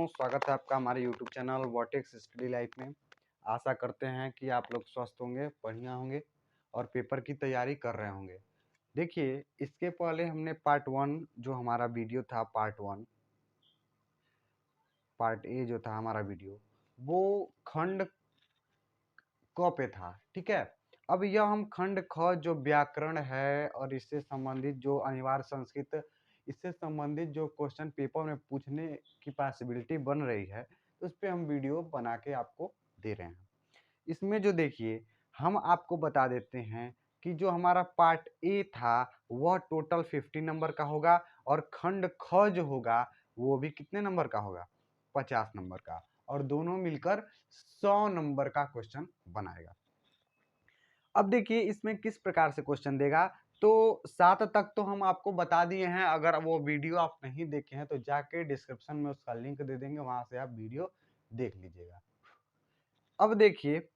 दोस्तों, स्वागत है आपका हमारे YouTube channel vortex study life में। आशा करते हैं कि आप लोग स्वस्थ होंगे, बढ़िया होंगे और पेपर की तैयारी कर रहे होंगे। देखिए, इसके पहले हमने पार्ट 1 जो हमारा वीडियो था, पार्ट ए जो था हमारा वीडियो, वो खंड क पे था, ठीक है। अब यह हम खंड ख जो व्याकरण है और इससे संबंधित जो अनिवार्य संस्कृत, इससे संबंधित जो क्वेश्चन पेपर में पूछने की पॉसिबिलिटी बन रही है, उस पे हम वीडियो बना के आपको दे रहे हैं। इसमें जो देखिए, हम आपको बता देते हैं कि जो हमारा पार्ट ए था वह टोटल 50 नंबर का होगा और खंड ख जो होगा वो भी कितने नंबर का होगा, 50 नंबर का, और दोनों मिलकर 100 नंबर का क्वेश्चन बनाएगा। अब देखिए इसमें किस प्रकार से क्वेश्चन देगा। तो 7 तक तो हम आपको बता दिए हैं, अगर वो वीडियो आप नहीं देखे हैं तो जाके डिस्क्रिप्शन में उसका लिंक दे देंगे, वहां से आप वीडियो देख लीजिएगा। अब देखिए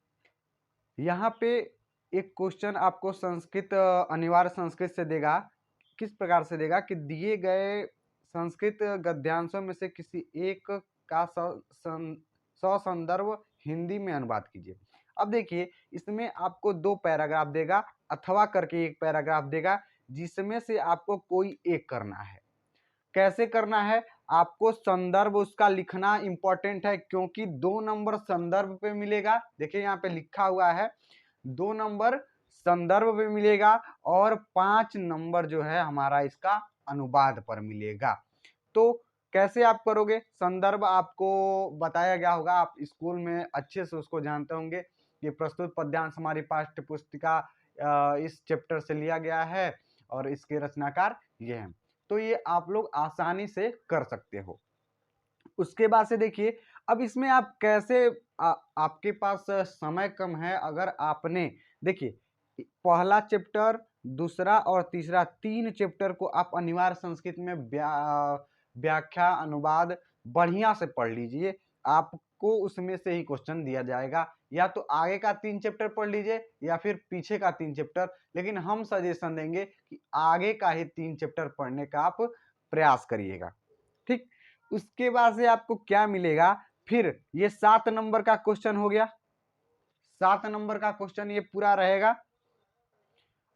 यहाँ पे एक क्वेश्चन आपको संस्कृत अनिवार्य संस्कृत से देगा। किस प्रकार से देगा कि दिए गए संस्कृत गद्यांशों में से किसी एक का ससंदर्भ हिंदी में अनुवाद कीजिए। अब देखिए इसमें आपको 2 पैराग्राफ देगा अथवा करके एक पैराग्राफ देगा, जिसमें से आपको कोई एक करना है। कैसे करना है, आपको संदर्भ उसका लिखना इंपॉर्टेंट है, क्योंकि 2 नंबर संदर्भ पे मिलेगा। देखिए यहाँ पे लिखा हुआ है 2 नंबर संदर्भ पे मिलेगा और 5 नंबर जो है हमारा इसका अनुवाद पर मिलेगा। तो कैसे आप करोगे, संदर्भ आपको बताया गया होगा, आप स्कूल में अच्छे से उसको जानते होंगे। ये प्रस्तुत पद्यांश हमारी पाठ्य पुस्तिका इस चैप्टर से लिया गया है और इसके रचनाकार ये हैं। तो ये आप लोग आसानी से कर सकते हो। उसके बाद से देखिए, अब इसमें आप कैसे आपके पास समय कम है। अगर आपने देखिए पहला चैप्टर, दूसरा और तीसरा 3 चैप्टर को आप अनिवार्य संस्कृत में व्याख्या अनुवाद बढ़िया से पढ़ लीजिए, आपको उसमें से ही क्वेश्चन दिया जाएगा। या तो आगे का 3 चैप्टर पढ़ लीजिए या फिर पीछे का 3 चैप्टर, लेकिन हम सजेशन देंगे कि आगे का ही 3 चैप्टर पढ़ने का आप प्रयास करिएगा, ठीक। उसके बाद से आपको क्या मिलेगा, फिर ये 7 नंबर का क्वेश्चन हो गया। 7 नंबर का क्वेश्चन ये पूरा रहेगा।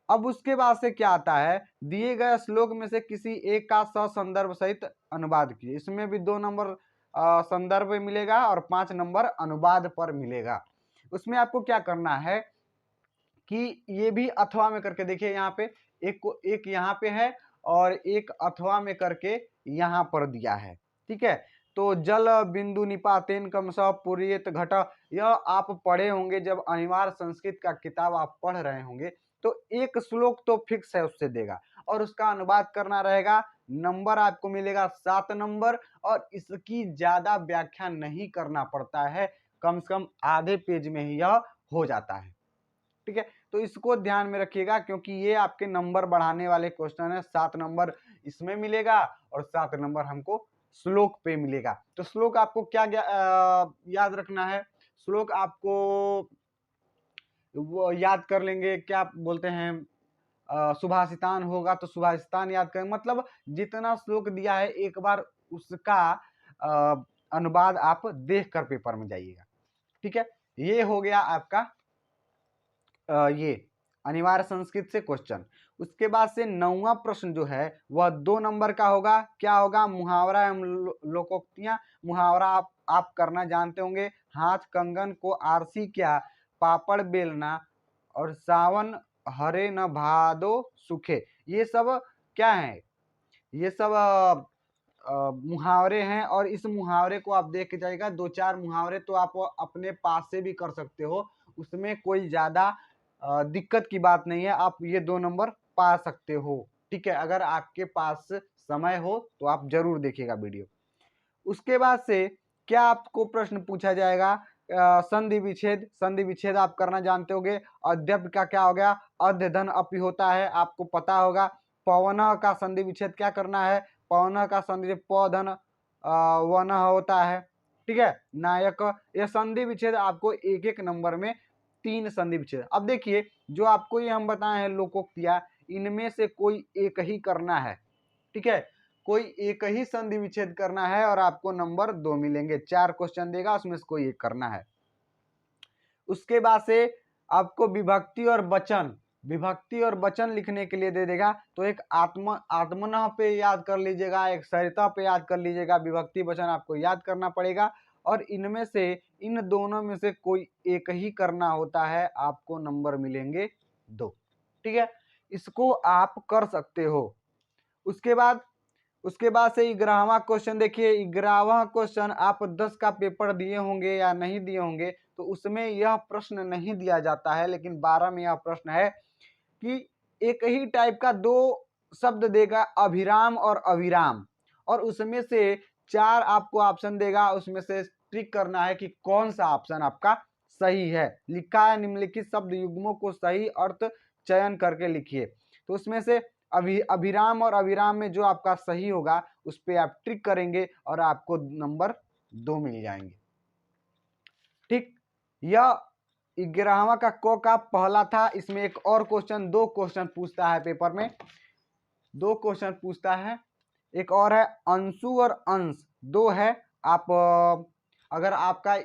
अब उसके बाद से क्या आता है, दिए गए श्लोक में से किसी एक का ससंदर्भ सहित अनुवाद कीजिए। इसमें भी 2 नंबर संदर्भ मिलेगा और 5 नंबर अनुवाद पर मिलेगा। उसमें आपको क्या करना है कि ये भी अथवा में करके देखिए, यहाँ पे एक यहाँ पे है और एक अथवा में करके यहाँ पर दिया है, ठीक है। तो जल बिंदु निपातेन क्रमशः पूर्येत घट, यह आप पढ़े होंगे जब अनिवार्य संस्कृत का किताब आप पढ़ रहे होंगे। तो एक श्लोक तो फिक्स है, उससे देगा और उसका अनुवाद करना रहेगा। नंबर आपको मिलेगा 7 नंबर और इसकी ज्यादा व्याख्या नहीं करना पड़ता है, कम से कम आधे पेज में ही यह हो जाता है, ठीक है। तो इसको ध्यान में रखिएगा, क्योंकि ये आपके नंबर बढ़ाने वाले क्वेश्चन है। 7 नंबर इसमें मिलेगा और 7 नंबर हमको श्लोक पे मिलेगा। तो श्लोक आपको क्या याद रखना है, श्लोक आपको वो याद कर लेंगे, क्या बोलते हैं, सुभाषितान होगा तो सुभाषितान याद करें, मतलब जितना श्लोक दिया है एक बार उसका अनुवाद आप देख कर पेपर में जाइएगा, ठीक है। ये हो गया आपका ये अनिवार्य संस्कृत से क्वेश्चन। उसके बाद से 9वां प्रश्न जो है वह 2 नंबर का होगा। क्या होगा, मुहावरा एवं लोकोक्तियां। मुहावरा आप करना जानते होंगे, हाथ कंगन को आरसी क्या, पापड़ बेलना और सावन हरे न भादो सूखे। ये सब क्या है, ये सब मुहावरे हैं और इस मुहावरे को आप देख के जाइएगा। 2-4 मुहावरे तो आप अपने पास से भी कर सकते हो, उसमें कोई ज्यादा दिक्कत की बात नहीं है। आप ये 2 नंबर पा सकते हो, ठीक है। अगर आपके पास समय हो तो आप जरूर देखिएगा वीडियो। उसके बाद से क्या आपको प्रश्न पूछा जाएगा, संधि विच्छेद। संधि विच्छेद आप करना जानते होंगे। अध्यप का क्या हो गया, अध्य धन अपि होता है, आपको पता होगा। पवन का संधि विच्छेद क्या करना है, पवन का संधि पौधन वन होता है, ठीक है। नायक, यह संधि विच्छेद आपको एक एक नंबर में 3 संधि विच्छेद। अब देखिए जो आपको ये हम बताए हैं लोकोक्तियां, इनमें से कोई एक ही करना है, ठीक है। कोई एक ही संधि विच्छेद करना है और आपको नंबर 2 मिलेंगे। 4 क्वेश्चन देगा, उसमें से कोई एक करना है। उसके बाद से आपको विभक्ति और वचन लिखने के लिए दे देगा। तो एक आत्मनः पे याद कर लीजिएगा, एक सरिता पे याद कर लीजिएगा। विभक्ति वचन आपको याद करना पड़ेगा और इनमें से इन दोनों में से कोई एक ही करना होता है, आपको नंबर मिलेंगे 2। ठीक है, इसको आप कर सकते हो। उसके बाद से 11वां क्वेश्चन देखिए। 11वां क्वेश्चन आप 10 का पेपर दिए होंगे या नहीं दिए होंगे, तो उसमें यह प्रश्न नहीं दिया जाता है, लेकिन 12 में यह प्रश्न है कि एक ही टाइप का 2 शब्द देगा, अभिराम और अविराम, और उसमें से 4 आपको ऑप्शन देगा, उसमें से ट्रिक करना है कि कौन सा ऑप्शन आपका सही है। लिखा है निम्नलिखित शब्द युग्मों को सही अर्थ चयन करके लिखिए। तो उसमें से अभिराम और अविराम में जो आपका सही होगा उस पर आप ट्रिक करेंगे और आपको नंबर 2 मिल जाएंगे। ठीक, यह 11वां का क का पहला था। इसमें एक और क्वेश्चन, 2 क्वेश्चन पूछता है पेपर में, 2 क्वेश्चन पूछता है। एक और है अंशु और अंश, 2 है। आप अगर आपका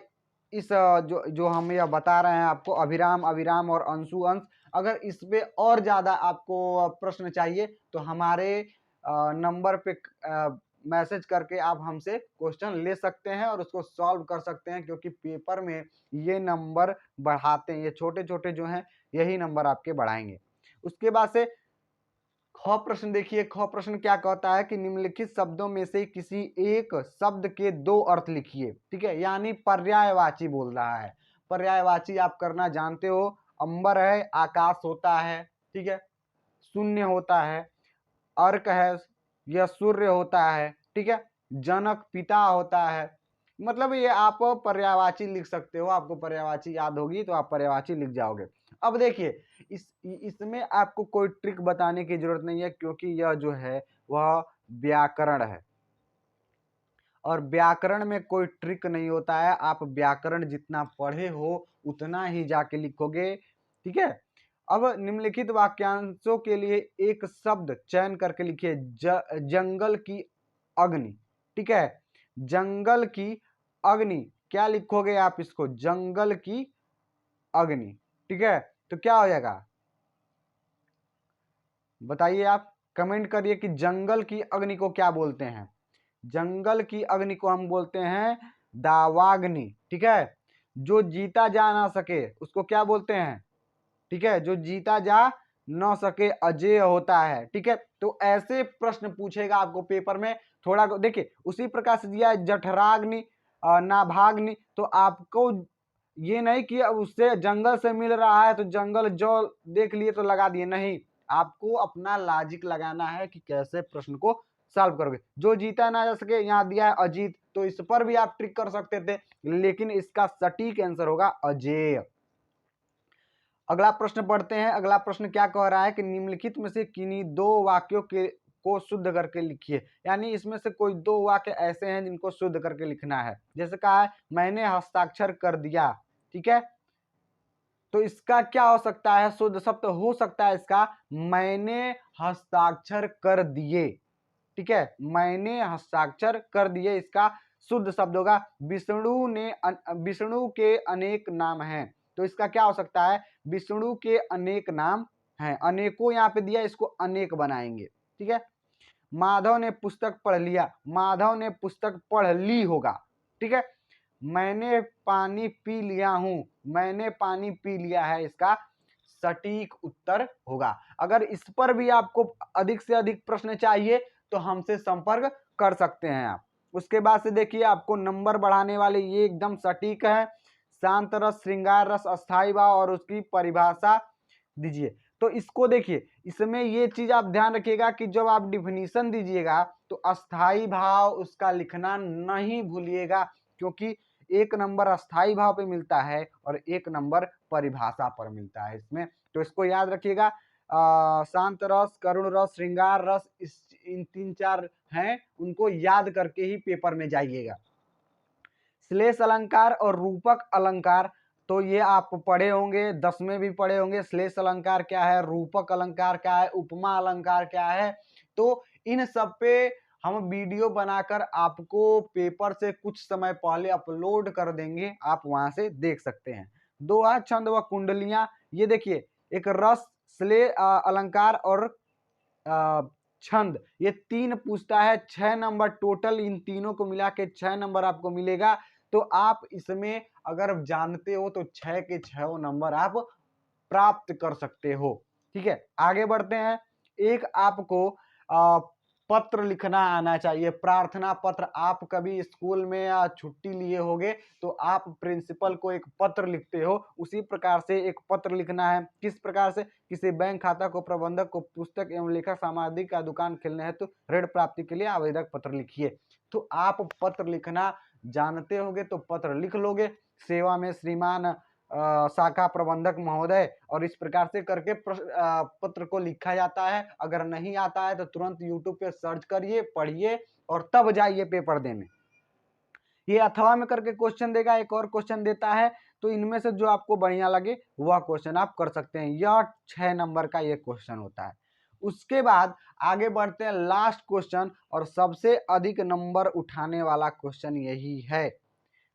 इस जो हम यह बता रहे हैं आपको, अभिराम अविराम और अंशु अंश, अगर इस पे और ज्यादा आपको प्रश्न चाहिए तो हमारे नंबर पे मैसेज करके आप हमसे क्वेश्चन ले सकते हैं और उसको सॉल्व कर सकते हैं, क्योंकि पेपर में ये नंबर बढ़ाते हैं, ये छोटे छोटे जो हैं यही नंबर आपके बढ़ाएंगे। उसके बाद से ख प्रश्न देखिए। ख प्रश्न क्या कहता है कि निम्नलिखित शब्दों में से किसी एक शब्द के 2 अर्थ लिखिए। ठीक है, यानी पर्यायवाची बोल रहा है। पर्यायवाची आप करना जानते हो, अंबर है, आकाश होता है, ठीक है, शून्य होता है, अर्क है, यह सूर्य होता है, ठीक है, जनक पिता होता है। मतलब ये आप पर्यायवाची लिख सकते हो, आपको पर्यायवाची याद होगी तो आप पर्यायवाची लिख जाओगे। अब देखिए इसमें आपको कोई ट्रिक बताने की जरूरत नहीं है, क्योंकि यह जो है वह व्याकरण है और व्याकरण में कोई ट्रिक नहीं होता है। आप व्याकरण जितना पढ़े हो उतना ही जाके लिखोगे। ठीक है, अब निम्नलिखित वाक्यांशों के लिए एक शब्द चयन करके लिखिए। जंगल की अग्नि। ठीक है, जंगल की अग्नि, क्या लिखोगे आप इसको? जंगल की अग्नि। ठीक है, तो क्या हो जाएगा बताइए, आप कमेंट करिए कि जंगल की अग्नि को क्या बोलते हैं। जंगल की अग्नि को हम बोलते हैं दावाग्नि। ठीक है, जो जीता जा ना सके उसको क्या बोलते हैं? ठीक है, जो जीता जा न सके अजेय होता है। ठीक है, तो ऐसे प्रश्न पूछेगा आपको पेपर में। थोड़ा देखिए उसी प्रकार से दिया है जठराग्नि, नाभाग्नि, तो आपको ये नहीं कि अब उससे जंगल से मिल रहा है तो जंगल जो देख लिए तो लगा दिए, नहीं, आपको अपना लॉजिक लगाना है कि कैसे प्रश्न को सॉल्व करोगे। जो जीता ना जा सके, यहाँ दिया है अजीत, तो इस पर भी आप ट्रिक कर सकते थे, लेकिन इसका सटीक आंसर होगा अजेय। अगला प्रश्न पढ़ते हैं। अगला प्रश्न क्या कह रहा है कि निम्नलिखित में से किन्हीं 2 वाक्यों के को शुद्ध करके लिखिए। यानी इसमें से कोई 2 वाक्य ऐसे हैं जिनको शुद्ध करके लिखना है। जैसे कहा है मैंने हस्ताक्षर कर दिया। ठीक है, तो इसका क्या हो सकता है? शुद्ध शब्द हो सकता है इसका मैंने हस्ताक्षर कर दिए। ठीक है, मैंने हस्ताक्षर कर दिए, इसका शुद्ध शब्द होगा विष्णु के अनेक नाम हैं। तो इसका क्या हो सकता है? विष्णु के अनेक नाम हैं। अनेकों यहाँ पे दिया, इसको अनेक बनाएंगे। ठीक है, माधव ने पुस्तक पढ़ लिया, माधव ने पुस्तक पढ़ ली होगा। ठीक है, मैंने पानी पी लिया हूं, मैंने पानी पी लिया है, इसका सटीक उत्तर होगा। अगर इस पर भी आपको अधिक से अधिक प्रश्न चाहिए तो हमसे संपर्क कर सकते हैं आप। उसके बाद से देखिए आपको नंबर बढ़ाने वाले ये एकदम सटीक है। शांत रस, श्रृंगार रस, अस्थाई भाव और उसकी परिभाषा दीजिए। तो इसको देखिए, इसमें ये चीज आप ध्यान रखिएगा कि जब आप डिफिनीशन दीजिएगा तो अस्थाई भाव उसका लिखना नहीं भूलिएगा, क्योंकि 1 नंबर अस्थाई भाव पे मिलता है और 1 नंबर परिभाषा पर मिलता है इसमें। तो इसको याद रखिएगा। शांत रस, करुण रस, श्रृंगार रस, इन 3-4 हैं, उनको याद करके ही पेपर में जाइएगा। श्लेष अलंकार और रूपक अलंकार, तो ये आप पढ़े होंगे, 10 में भी पढ़े होंगे। श्लेष अलंकार क्या है, रूपक अलंकार क्या है, उपमा अलंकार क्या है, तो इन सब पे हम वीडियो बनाकर आपको पेपर से कुछ समय पहले अपलोड कर देंगे, आप वहां से देख सकते हैं। दोहा, छंद व कुंडलियां, ये देखिए एक रस, श्लेष, अलंकार और छंद, ये 3 पूछता है। 6 नंबर टोटल, इन तीनों को मिला के 6 नंबर आपको मिलेगा। तो आप इसमें अगर जानते हो तो 6 के 6 नंबर आप प्राप्त कर सकते हो। ठीक है, आगे बढ़ते हैं। एक आपको पत्र लिखना आना चाहिए, प्रार्थना पत्र। आप कभी स्कूल में या छुट्टी लिए होगे तो आप प्रिंसिपल को एक पत्र लिखते हो, उसी प्रकार से एक पत्र लिखना है। किस प्रकार से? किसी बैंक खाता को, प्रबंधक को, पुस्तक एवं लेखक सामग्री का दुकान खोलने हेतु ऋण प्राप्ति के लिए आवेदक पत्र लिखिए। तो आप पत्र लिखना जानते होगे तो पत्र लिख लोगे। सेवा में श्रीमान शाखा प्रबंधक महोदय, और इस प्रकार से करके पत्र को लिखा जाता है। अगर नहीं आता है तो तुरंत यूट्यूब पे सर्च करिए, पढ़िए और तब जाइए पेपर देने। ये अथवा में करके क्वेश्चन देगा, एक और क्वेश्चन देता है, तो इनमें से जो आपको बढ़िया लगे वह क्वेश्चन आप कर सकते हैं। यह 6 नंबर का ये क्वेश्चन होता है। उसके बाद आगे बढ़ते हैं, लास्ट क्वेश्चन और सबसे अधिक नंबर उठाने वाला क्वेश्चन यही है।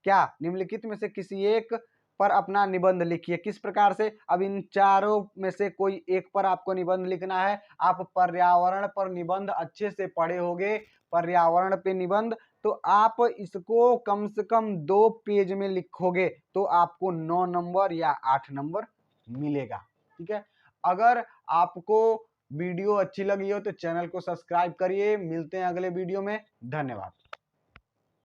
क्या? निम्नलिखित में से किसी एक पर अपना निबंध लिखिए। किस प्रकार से? अब इन चारों में से कोई एक पर आपको निबंध लिखना है। आप पर्यावरण पर निबंध अच्छे से पढ़े होंगे, पर्यावरण पे निबंध, तो आप इसको कम से कम 2 पेज में लिखोगे तो आपको 9 नंबर या 8 नंबर मिलेगा। ठीक है, अगर आपको वीडियो अच्छी लगी हो तो चैनल को सब्सक्राइब करिए। मिलते हैं अगले वीडियो में, धन्यवाद।